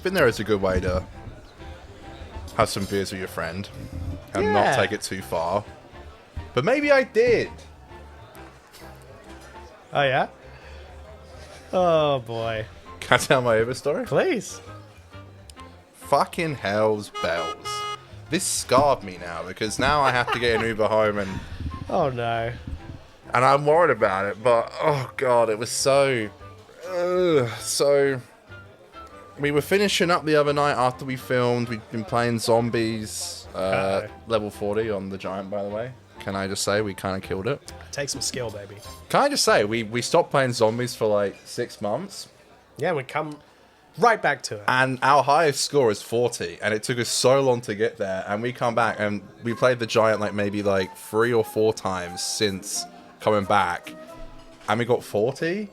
been there as a good way to have some beers with your friend and not take it too far. But maybe I did. Oh, yeah? Oh, boy. Can I tell my Uber story? Please. Fucking hell's bells. This scarred me now because now I have to get an Uber home and Oh, no. I'm worried about it. But, oh, God, it was so... so... We were finishing up the other night after we filmed. We'd been playing Zombies, level 40 on the Giant, by the way. Can I just say we kind of killed it? Take some skill, baby. Can I just say we stopped playing Zombies for like 6 months. Yeah, we come right back to it. And our highest score is 40, and it took us so long to get there. And we come back, and we played the Giant like maybe like 3 or 4 times since coming back, and we got 40.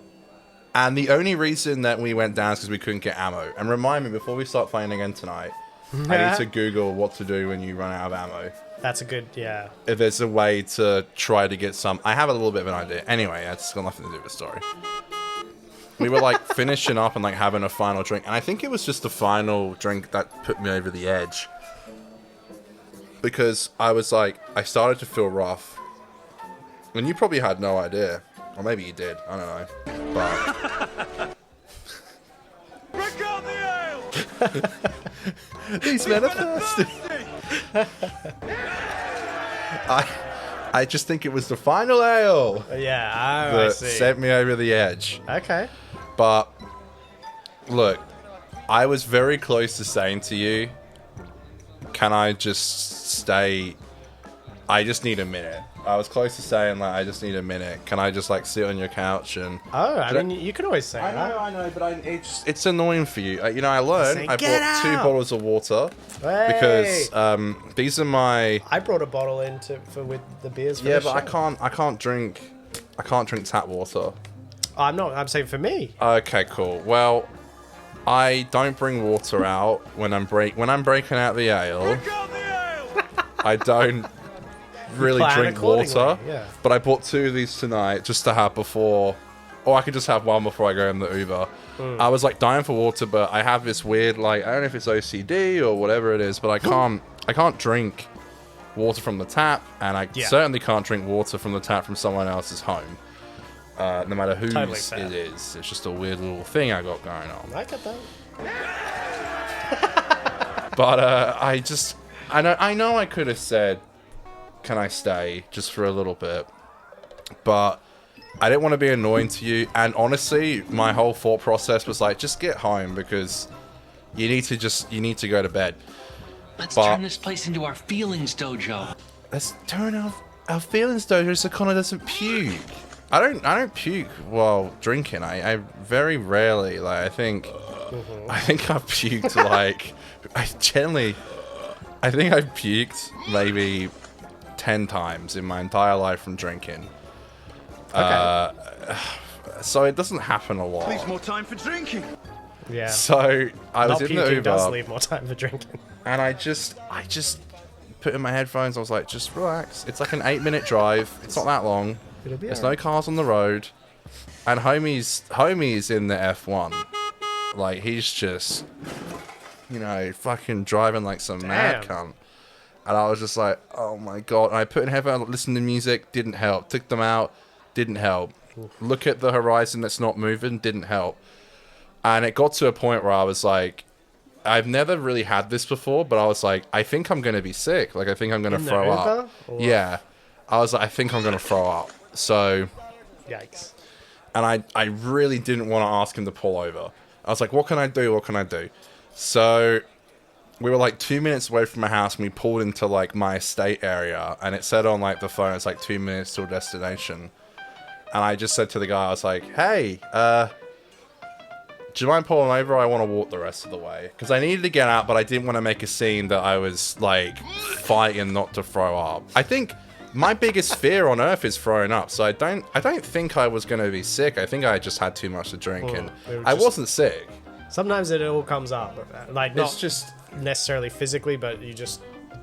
And the only reason that we went down is because we couldn't get ammo. And remind me, before we start playing again tonight, I need to Google what to do when you run out of ammo. That's a good, yeah. If there's a way to try to get some... I have a little bit of an idea. Anyway, it's got nothing to do with the story. We were, like, finishing up and, like, having a final drink. And I think it was just the final drink that put me over the edge. Because I was, like... I started to feel rough. And you probably had no idea. Or maybe you did. I don't know. But... Bring on the ale! These men are thirsty. I just think it was the final ale Yeah, I that see. sent me over the edge. Okay. But look, I was very close to saying to you, can I just stay? I just need a minute. I was close to saying, like, I just need a minute. Can I just, like, sit on your couch and... Oh, I mean, you can always say that. I know, but it's annoying for you. You know, I learned. Say, I "Get bought 2 out!" bottles of water Hey! because these are my... I brought a bottle in with the beers for Yeah, the but show. I can't drink tap water. Oh, I'm saying for me. Okay, cool. Well, I don't bring water out when I'm breaking out the ale. Bring on the ale! I don't really Plan drink accordingly, water. yeah. But I bought 2 of these tonight just to have before, or I could just have one before I go in the Uber. I was like dying for water, but I have this weird, like, I don't know if it's OCD or whatever it is, but I can't drink water from the tap, and I certainly can't drink water from the tap from someone else's home. No matter whose Totally it is. It's just a weird little thing I got going on. I get that. But I know I could have said, can I stay just for a little bit? But I didn't want to be annoying to you. And honestly, my whole thought process was like, just get home because you need to go to bed. Let's turn this place into our feelings dojo. Let's turn our feelings dojo so Conor doesn't puke. I don't puke while drinking. I very rarely, like, I think I've puked like I think I've puked maybe 10 times in my entire life from drinking. Okay. So it doesn't happen a lot. Leaves more time for drinking. Yeah. So I was Not in the puking does Uber leave more time for drinking. and I just put in my headphones. I was like, just relax. It's like an 8-minute drive. It's not that long. It'll be There's alright. no cars on the road. And homie's in the F1. Like, he's just, fucking driving like some mad Damn. cunt. And I was just like, oh my god. And I put in headphones, listened to music, didn't help. Took them out, didn't help. Look at the horizon that's not moving, didn't help. And it got to a point where I was like, I've never really had this before, but I was like, I think I'm going to be sick. Like, I think I'm going to In the throw up. Uber? Or- Yeah. I was like, I think I'm going to throw up. So, Yikes. and I really didn't want to ask him to pull over. I was like, what can I do? What can I do? So we were like 2 minutes away from my house and we pulled into like my estate area and it said on like the phone, it's like 2 minutes to a destination. And I just said to the guy, I was like, hey, do you mind pulling over? I want to walk the rest of the way. Because I needed to get out, but I didn't want to make a scene that I was like fighting not to throw up. I think my biggest fear on earth is throwing up. So I don't think I was going to be sick. I think I just had too much to drink and I wasn't sick. Sometimes it all comes up. Like, not It's just, necessarily phically, but you just...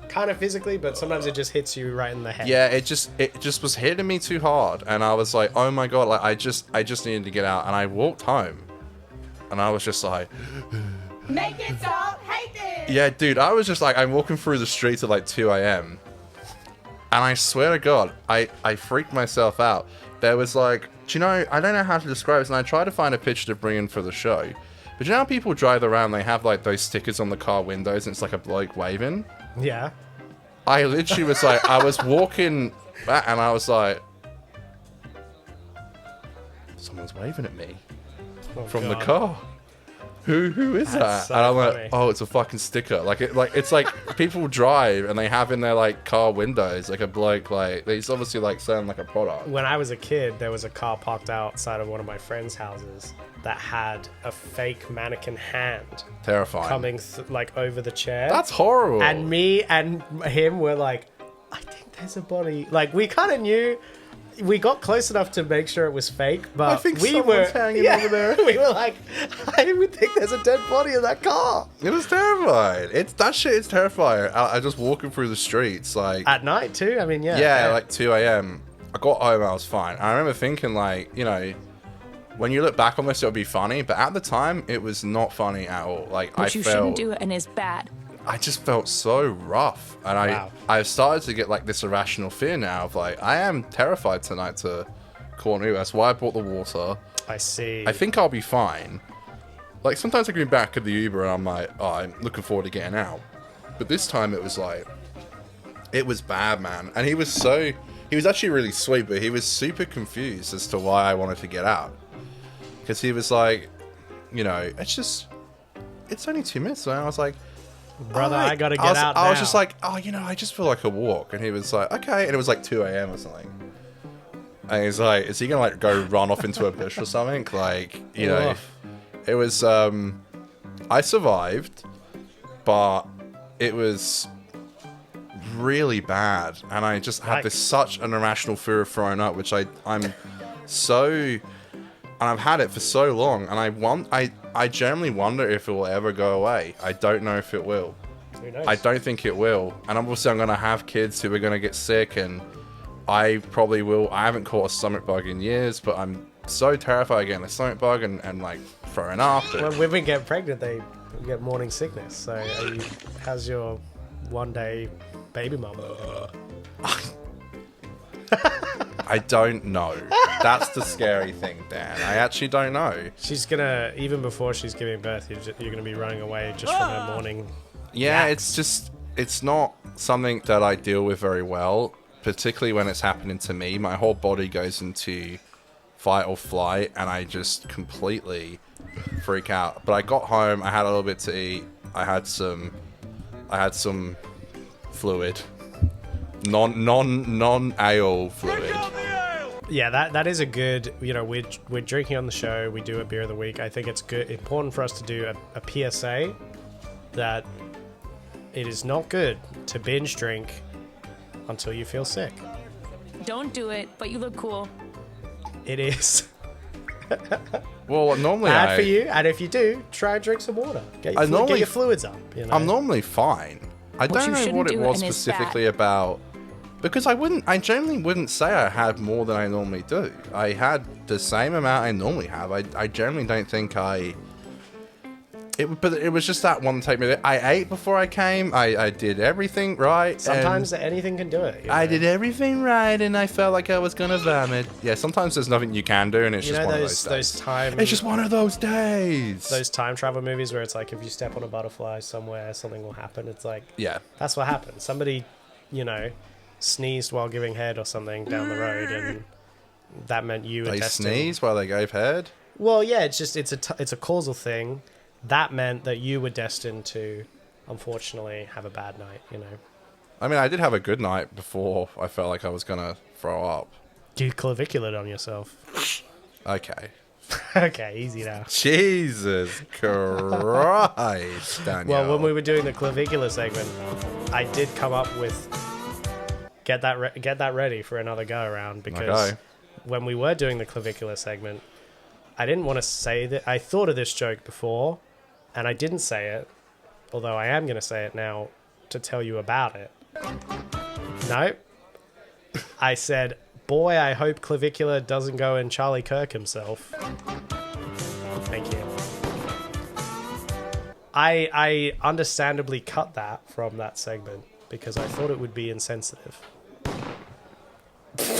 Kind of physically, but sometimes it just hits you right in the head. yeah, it just was hitting me too hard. And I was like, oh my God, like I just needed to get out. And I walked home and I was just like, Make it stop, hate this. Yeah, dude, I was just like, I'm walking through the streets at like 2 a.m. And I swear to God, I freaked myself out. There was like, do you know, I don't know how to describe this, and I tried to find a picture to bring in for the show. But you know how people drive around, they have like those stickers on the car windows, and it's like a bloke waving? Yeah. I literally was like, I was walking back, and I was like, someone's waving at me from the car. Who is that? So and I'm funny. like, oh, it's a fucking sticker. It's like people drive and they have in their like car windows like a bloke like he's obviously like selling like a product. When I was a kid, there was a car parked outside of one of my friends' houses that had a fake mannequin hand Terrifying. coming like over the chair. That's horrible. And me and him were like, I think there's a body. Like we kind of knew. We got close enough to make sure it was fake, but I think we someone's were hanging over there. We were like, I would think there's a dead body in that car It was terrifying. That shit is terrifying. I just walking through the streets like at night too. I mean, yeah, like 2 a.m. I got home, I was fine. I remember thinking like, you know, when you look back on this, it'll be funny, but at the time, it was not funny at all. Like Which you shouldn't do and is bad. I just felt so rough, and Wow. I started to get like this irrational fear now of like I am terrified tonight to Conor. That's why I bought the water. I see. I think I'll be fine. Like sometimes I can be back at the Uber and I'm like, oh, I'm looking forward to getting out. But this time it was like, it was bad, man. And he was actually really sweet, but he was super confused as to why I wanted to get out. Because he was like, you know, it's only 2 minutes. And I was like, Brother, "Alright." I gotta get out I was now. just like, oh, you know, I just feel like a walk. And he was like, okay. And it was like 2 a.m. or something. And he's like, is he gonna like go run off into a bush or something? Like, you know, Ugh. it was, I survived, but it was really bad. And I just had this such an irrational fear of throwing up, which I'm so, and I've had it for so long. And I generally wonder if it will ever go away. I don't know if it will. Who knows? I don't think it will. And obviously I'm going to have kids who are going to get sick, and I probably will. I haven't caught a stomach bug in years, but I'm so terrified of getting a stomach bug and like throwing up. When women get pregnant, they get morning sickness. So, how's your one-day baby mama? I don't know. That's the scary thing, Dan. I actually don't know. She's gonna, even before she's giving birth, you're gonna be running away just from her morning. Yeah, yaks. it's not something that I deal with very well, particularly when it's happening to me. My whole body goes into fight or flight, and I just completely freak out. But I got home, I had a little bit to eat, I had some fluid. Non-ale fluid. Yeah, that is a good. You know, we're drinking on the show. We do a beer of the week. I think it's important for us to do a PSA that it is not good to binge drink until you feel sick. Don't do it, but you look cool. It is Well, normally bad for you, and if you do, try and drink some water. Get your fluids up. You know? I'm normally fine. I What don't you know shouldn't what it do, was and it's specifically about. Because I generally wouldn't say I had more than I normally do. I had the same amount I normally have. I generally don't think but it was just that one take. I ate before I came. I did everything right. Sometimes anything can do it. You know? I did everything right, and I felt like I was gonna vomit. Yeah, sometimes there's nothing you can do, and it's You just know one those of those days. time It's just one of those days. those time travel movies where it's like if you step on a butterfly somewhere, something will happen. It's like Yeah. that's what happened. Somebody, sneezed while giving head or something down the road, and that meant you were They destined. sneeze while they gave head. Well, yeah, it's a causal thing. That meant that you were destined to, unfortunately, have a bad night. I mean, I did have a good night before I felt like I was gonna throw up. You claviculated on yourself. Okay. Okay, easy now. Jesus Christ, Daniel. Well, when we were doing the clavicular segment, I did come up with get that ready for another go around, because Okay. when we were doing the clavicular segment, I didn't want to say that. I thought of this joke before, and I didn't say it, although I am going to say it now to tell you about it. No, I said, "Boy, I hope clavicular doesn't go and Charlie Kirk himself." Thank you. I understandably cut that from that segment because I thought it would be insensitive.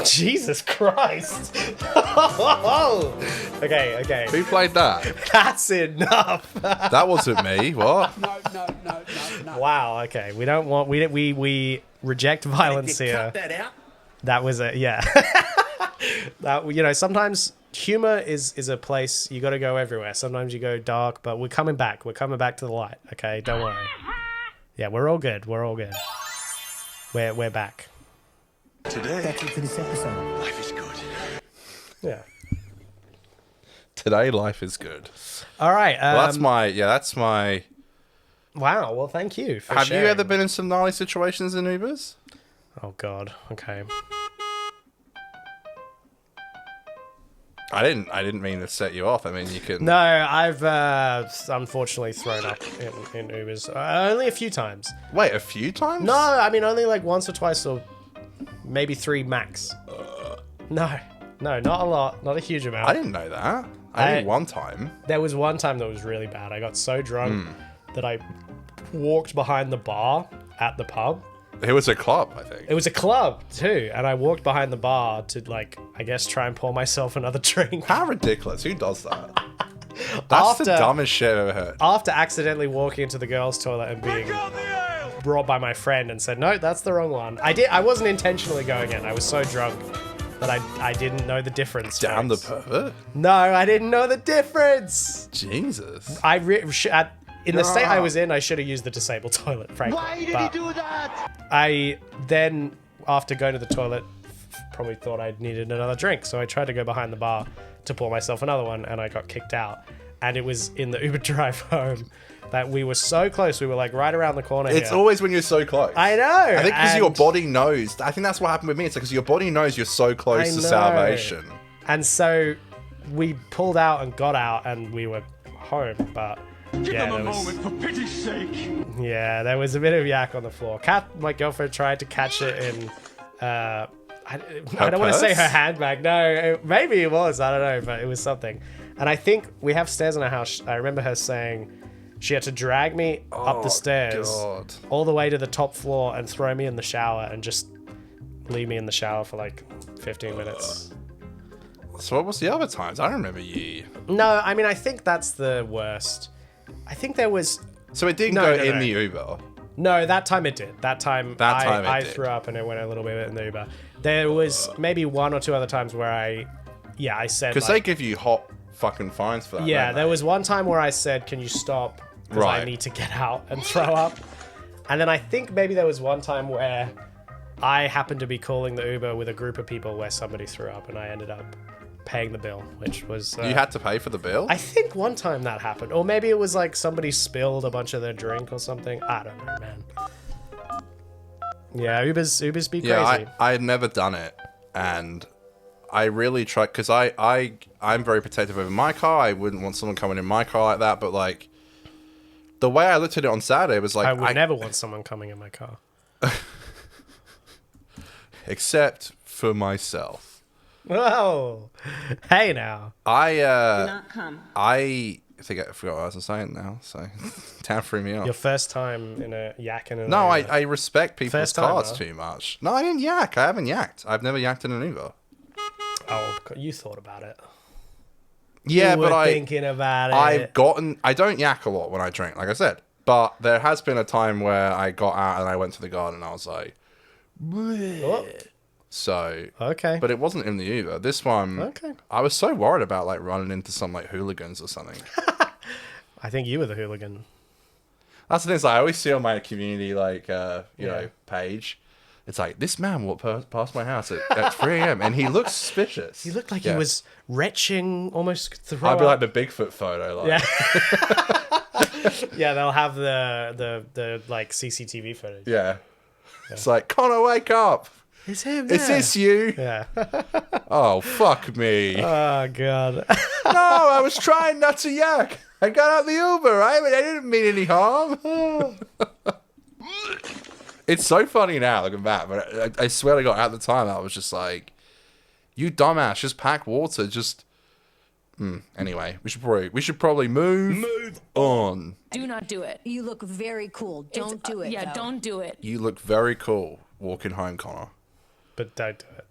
Jesus Christ. Okay. Who played that? That's enough. That wasn't me. What? No. Wow, okay. We don't want we reject violence here. That out. That was a yeah. That sometimes humor is a place you got to go everywhere. Sometimes you go dark, but we're coming back. We're coming back to the light. Okay, don't worry. Yeah, we're all good. We're back. Today, That's it for this episode. life is good. Yeah. Today, life is good. All right. Well, that's my. Wow. Well, thank you. For Have sharing. you ever been in some gnarly situations in Ubers? Oh God. Okay. I didn't mean to set you off. I mean, you can. No, I've unfortunately thrown up in Ubers only a few times. Wait, a few times? No, I mean only like once or twice or maybe 3 max. No, not a lot, not a huge amount. I didn't know that. I did one time. There was one time that was really bad. I got so drunk that I walked behind the bar at the pub. It was a club, I think. It was a club too, and I walked behind the bar to I guess try and pour myself another drink. How ridiculous! Who does that? That's the dumbest shit I've ever heard. After accidentally walking into the girls' toilet and being Got the ale. brought by my friend and said, no, that's the wrong one. I wasn't intentionally going in. I was so drunk that I didn't know the difference. Damn the folks. pervert. No, I didn't know the difference. Jesus. In the state I was in, I should have used the disabled toilet, frankly. Why did But he do that? I then, after going to the toilet, probably thought I needed another drink. So I tried to go behind the bar to pour myself another one, and I got kicked out. And it was in the Uber drive home that we were so close. We were like right around the corner It's here. always when you're so close. I know. I think because your and- body knows. I think that's what happened with me. It's because your body knows you're so close I to know. salvation. And so we pulled out and got out, and we were home. But Give yeah, them a there was, moment, for pity's sake. yeah, there was a bit of yak on the floor. My girlfriend, tried to catch it in. I don't want to say purse? her handbag. No, maybe it was. I don't know, but it was something. And I think we have stairs in our house. I remember her saying she had to drag me up the stairs God. all the way to the top floor and throw me in the shower and just leave me in the shower for like 15 minutes. So what was the other times? I don't remember you. No, I mean, I think that's the worst. I think there was... So it didn't No, go no, in no. the Uber. No, that time it did. That time I it did. threw up and it went a little bit in the Uber. There was maybe 1 or 2 other times where I said... Because they give you hot fucking fines for that. Yeah, don't there they? was one time where I said, can you stop? Because I Right. need to get out and throw up. And then I think maybe there was one time where I happened to be calling the Uber with a group of people where somebody threw up and I ended up paying the bill, which was... You had to pay for the bill? I think one time that happened. Or maybe it was like somebody spilled a bunch of their drink or something. I don't know, man. Yeah, Ubers be crazy. Yeah, I had never done it, and I really tried because I'm very protective over my car. I wouldn't want someone coming in my car like that. But like the way I looked at it on Saturday was like I would never want someone coming in my car. except for myself. Whoa. Hey now. I think I forgot what I was saying now. So Tam threw me off. Your first time in a yak in an No, Uber. I respect people's First time, cars huh? too much. No, I didn't yak. I haven't yacked. I've never yacked in an Uber. Oh, you thought about it. Yeah, you were but thinking about it. I don't yak a lot when I drink, like I said. But there has been a time where I got out and I went to the garden and I was like, Oh, so. okay. But it wasn't in the Uber. This one, Okay. I was so worried about like running into some like hooligans or something. I think you were the hooligan. That's the thing. Is, like, I always see on my community like you Yeah. know page. It's like this man walked past my house at 3 a.m. and he looked suspicious. He looked like Yeah. he was retching, almost throw I'd be up. like the Bigfoot photo. Like, Yeah. Yeah, they'll have the like CCTV footage. yeah. It's like Conor, wake up! It's him. Is this you? Yeah. Oh fuck me! Oh god. No, I was trying not to yak. I got out the Uber, right? I didn't mean any harm. It's so funny now looking back, but I swear to God, at the time I was just like, "You dumbass, just pack water, just Anyway, we should probably move on. Do not do it. You look very cool. Don't do it. Yeah, though. don't do it. You look very cool walking home, Connor. But don't do it.